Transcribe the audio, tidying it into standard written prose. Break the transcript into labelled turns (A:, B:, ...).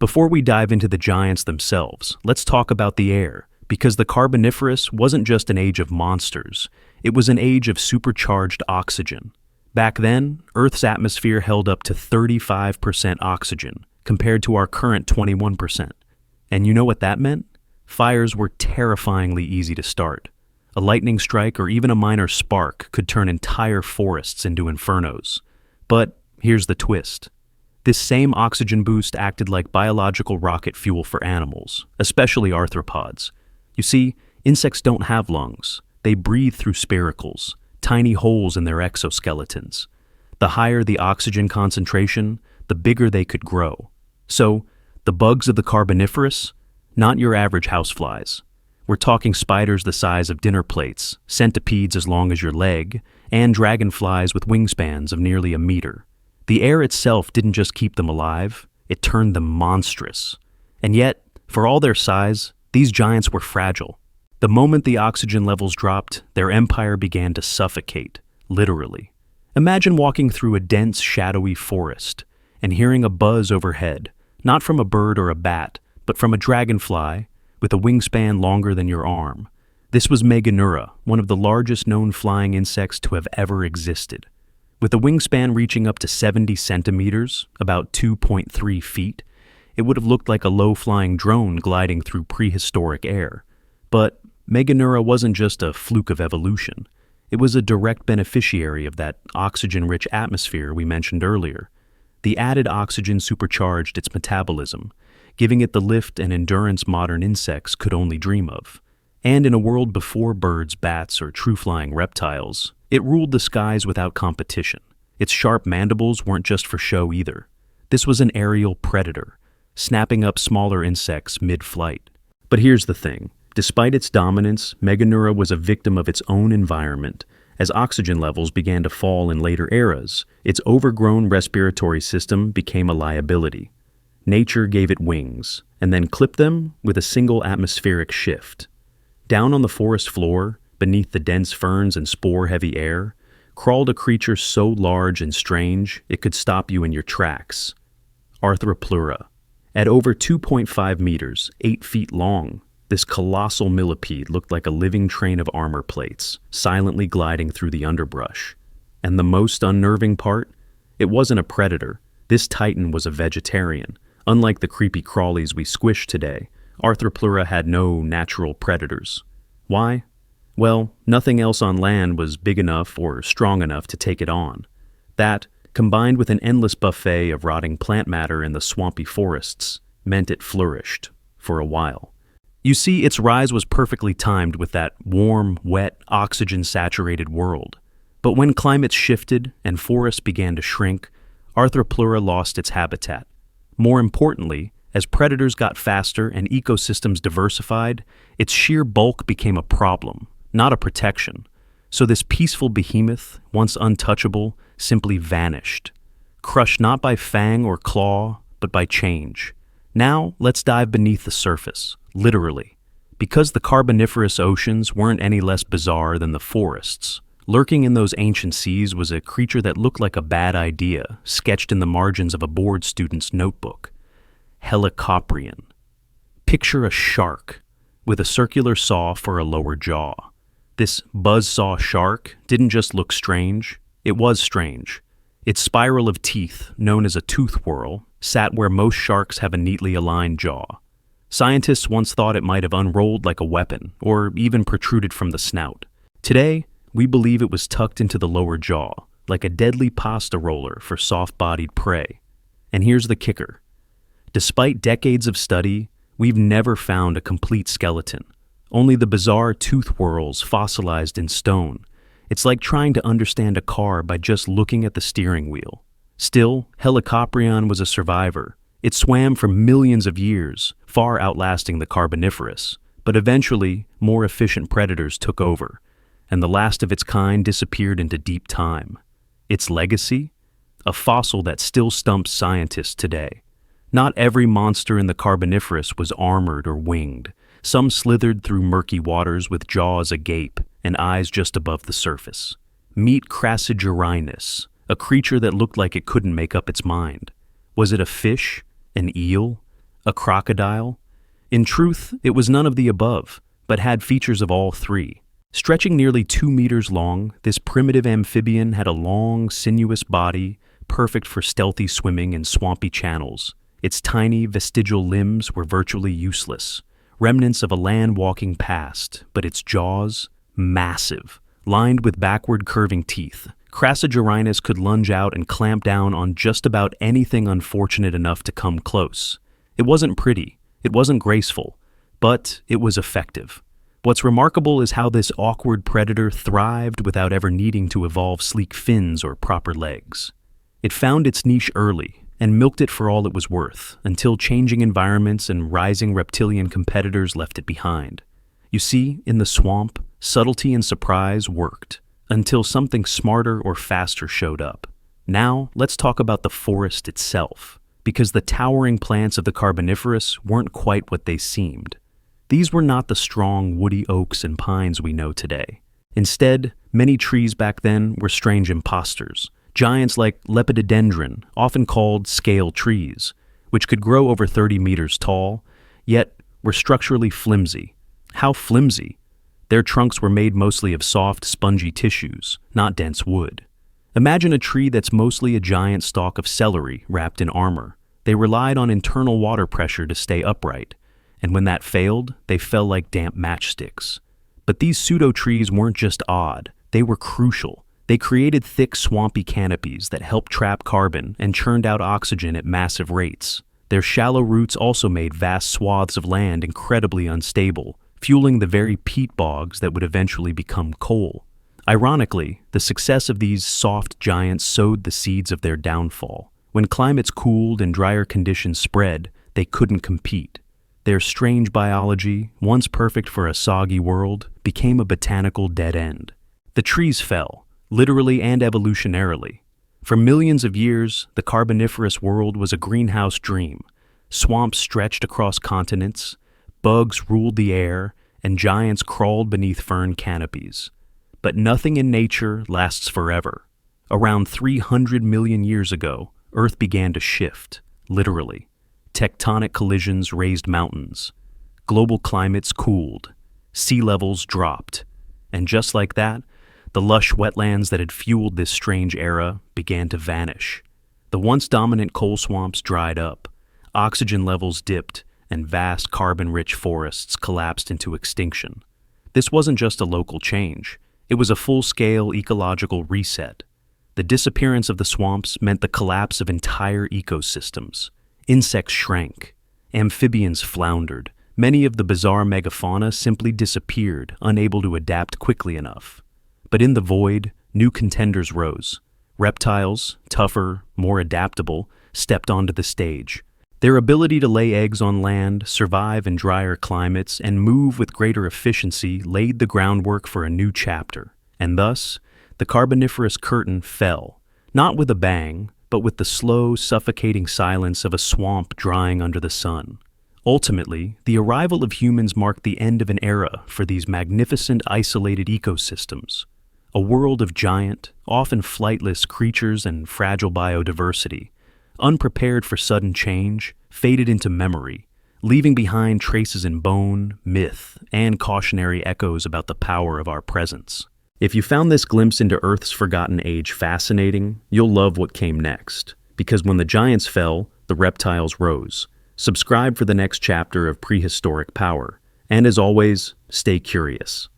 A: Before we dive into the giants themselves, let's talk about the air, because the Carboniferous wasn't just an age of monsters, it was an age of supercharged oxygen. Back then, Earth's atmosphere held up to 35% oxygen, compared to our current 21%. And you know what that meant? Fires were terrifyingly easy to start. A lightning strike or even a minor spark could turn entire forests into infernos. But here's the twist. This same oxygen boost acted like biological rocket fuel for animals, especially arthropods. You see, insects don't have lungs. They breathe through spiracles, tiny holes in their exoskeletons. The higher the oxygen concentration, the bigger they could grow. So, the bugs of the Carboniferous? Not your average houseflies. We're talking spiders the size of dinner plates, centipedes as long as your leg, and dragonflies with wingspans of nearly a meter. The air itself didn't just keep them alive, it turned them monstrous. And yet, for all their size, these giants were fragile. The moment the oxygen levels dropped, their empire began to suffocate, literally. Imagine walking through a dense, shadowy forest and hearing a buzz overhead, not from a bird or a bat, but from a dragonfly with a wingspan longer than your arm. This was Meganura, one of the largest known flying insects to have ever existed. With a wingspan reaching up to 70 centimeters, about 2.3 feet, it would have looked like a low-flying drone gliding through prehistoric air. But Meganura wasn't just a fluke of evolution. It was a direct beneficiary of that oxygen-rich atmosphere we mentioned earlier. The added oxygen supercharged its metabolism, giving it the lift and endurance modern insects could only dream of. And in a world before birds, bats, or true-flying reptiles, it ruled the skies without competition. Its sharp mandibles weren't just for show either. This was an aerial predator, snapping up smaller insects mid-flight. But here's the thing. Despite its dominance, Meganura was a victim of its own environment. As oxygen levels began to fall in later eras, its overgrown respiratory system became a liability. Nature gave it wings, and then clipped them with a single atmospheric shift. Down on the forest floor, beneath the dense ferns and spore-heavy air, crawled a creature so large and strange it could stop you in your tracks. Flora. At over 2.5 meters, 8 feet long, this colossal millipede looked like a living train of armor plates, silently gliding through the underbrush. And the most unnerving part? It wasn't a predator. This titan was a vegetarian. Unlike the creepy crawlies we squish today, Flora had no natural predators. Why? Well, nothing else on land was big enough or strong enough to take it on. That, combined with an endless buffet of rotting plant matter in the swampy forests, meant it flourished, for a while. You see, its rise was perfectly timed with that warm, wet, oxygen-saturated world. But when climates shifted and forests began to shrink, Flora lost its habitat. More importantly, as predators got faster and ecosystems diversified, its sheer bulk became a problem, not a protection. So this peaceful behemoth, once untouchable, simply vanished, crushed not by fang or claw, but by change. Now, let's dive beneath the surface, literally. Because the Carboniferous oceans weren't any less bizarre than the forests, lurking in those ancient seas was a creature that looked like a bad idea, sketched in the margins of a bored student's notebook. Helicoprion. Picture a shark, with a circular saw for a lower jaw. This buzzsaw shark didn't just look strange, it was strange. Its spiral of teeth, known as a tooth whorl, sat where most sharks have a neatly aligned jaw. Scientists once thought it might have unrolled like a weapon, or even protruded from the snout. Today, we believe it was tucked into the lower jaw, like a deadly pasta roller for soft-bodied prey. And here's the kicker. Despite decades of study, we've never found a complete skeleton. Only the bizarre tooth whorls fossilized in stone. It's like trying to understand a car by just looking at the steering wheel. Still, Helicoprion was a survivor. It swam for millions of years, far outlasting the Carboniferous. But eventually, more efficient predators took over, and the last of its kind disappeared into deep time. Its legacy? A fossil that still stumps scientists today. Not every monster in the Carboniferous was armored or winged. Some slithered through murky waters with jaws agape and eyes just above the surface. Meet Crassigyrinus, a creature that looked like it couldn't make up its mind. Was it a fish? An eel? A crocodile? In truth, it was none of the above, but had features of all three. Stretching nearly 2 meters long, this primitive amphibian had a long, sinuous body, perfect for stealthy swimming in swampy channels. Its tiny, vestigial limbs were virtually useless, remnants of a land-walking past, but its jaws, massive, lined with backward curving teeth. Crassigyrinus could lunge out and clamp down on just about anything unfortunate enough to come close. It wasn't pretty, it wasn't graceful, but it was effective. What's remarkable is how this awkward predator thrived without ever needing to evolve sleek fins or proper legs. It found its niche early and milked it for all it was worth, until changing environments and rising reptilian competitors left it behind. You see, in the swamp, subtlety and surprise worked, until something smarter or faster showed up. Now, let's talk about the forest itself, because the towering plants of the Carboniferous weren't quite what they seemed. These were not the strong, woody oaks and pines we know today. Instead, many trees back then were strange imposters, giants like lepidodendron, often called scale trees, which could grow over 30 meters tall, yet were structurally flimsy. How flimsy? Their trunks were made mostly of soft, spongy tissues, not dense wood. Imagine a tree that's mostly a giant stalk of celery wrapped in armor. They relied on internal water pressure to stay upright, and when that failed, they fell like damp matchsticks. But these pseudo-trees weren't just odd, they were crucial. They created thick, swampy canopies that helped trap carbon and churned out oxygen at massive rates. Their shallow roots also made vast swaths of land incredibly unstable, fueling the very peat bogs that would eventually become coal. Ironically, the success of these soft giants sowed the seeds of their downfall. When climates cooled and drier conditions spread, they couldn't compete. Their strange biology, once perfect for a soggy world, became a botanical dead end. The trees fell, literally and evolutionarily. For millions of years, the Carboniferous world was a greenhouse dream. Swamps stretched across continents, bugs ruled the air, and giants crawled beneath fern canopies. But nothing in nature lasts forever. Around 300 million years ago, Earth began to shift, literally. Tectonic collisions raised mountains. Global climates cooled. Sea levels dropped. And just like that, the lush wetlands that had fueled this strange era began to vanish. The once dominant coal swamps dried up. Oxygen levels dipped, and vast carbon-rich forests collapsed into extinction. This wasn't just a local change. It was a full-scale ecological reset. The disappearance of the swamps meant the collapse of entire ecosystems. Insects shrank. Amphibians floundered. Many of the bizarre megafauna simply disappeared, unable to adapt quickly enough. But in the void, new contenders rose. Reptiles, tougher, more adaptable, stepped onto the stage. Their ability to lay eggs on land, survive in drier climates, and move with greater efficiency laid the groundwork for a new chapter. And thus, the Carboniferous curtain fell, not with a bang, but with the slow, suffocating silence of a swamp drying under the sun. Ultimately, the arrival of humans marked the end of an era for these magnificent, isolated ecosystems. A world of giant, often flightless creatures and fragile biodiversity, unprepared for sudden change, faded into memory, leaving behind traces in bone, myth, and cautionary echoes about the power of our presence. If you found this glimpse into Earth's forgotten age fascinating, you'll love what came next, because when the giants fell, the reptiles rose. Subscribe for the next chapter of Prehistoric Power, and as always, stay curious.